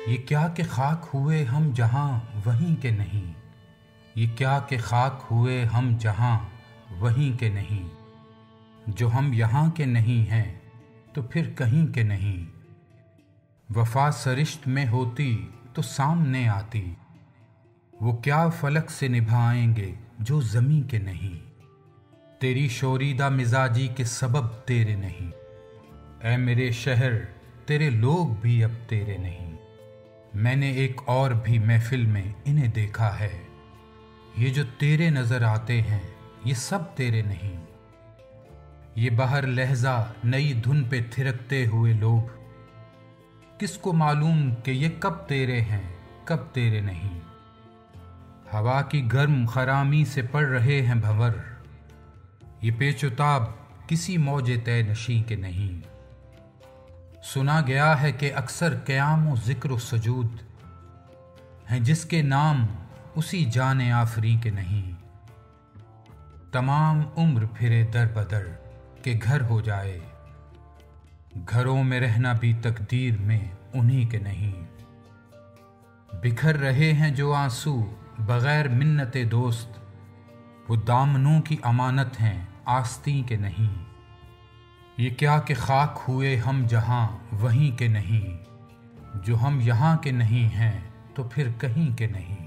ये क्या कि खाक हुए हम जहाँ वहीं के नहीं। ये क्या कि खाक हुए हम जहाँ वहीं के नहीं। जो हम यहाँ के नहीं हैं तो फिर कहीं के नहीं। वफा सरिश्त में होती तो सामने आती। वो क्या फलक से निभाएंगे जो ज़मीं के नहीं। तेरी शोरीदा मिजाजी के सबब तेरे नहीं। ऐ मेरे शहर तेरे लोग भी अब तेरे नहीं। मैंने एक और भी महफिल में इन्हें देखा है। ये जो तेरे नजर आते हैं ये सब तेरे नहीं। ये बाहर लहजा नई धुन पे थिरकते हुए लोग, किसको मालूम कि ये कब तेरे हैं कब तेरे नहीं। हवा की गर्म खरामी से पड़ रहे हैं भंवर। ये पेचुताब किसी मौजे तय नशी के नहीं। सुना गया है कि अक्सर क़याम व ज़िक्र व सजूद हैं जिसके नाम उसी जाने आफरी के नहीं। तमाम उम्र फिरे दर बदर के घर हो जाए। घरों में रहना भी तकदीर में उन्हीं के नहीं। बिखर रहे हैं जो आंसू बगैर मिन्नते दोस्त, वो दामनों की अमानत हैं आस्तीं के नहीं। ये क्या कि खाक हुए हम जहाँ वहीं के नहीं। जो हम यहाँ के नहीं हैं तो फिर कहीं के नहीं।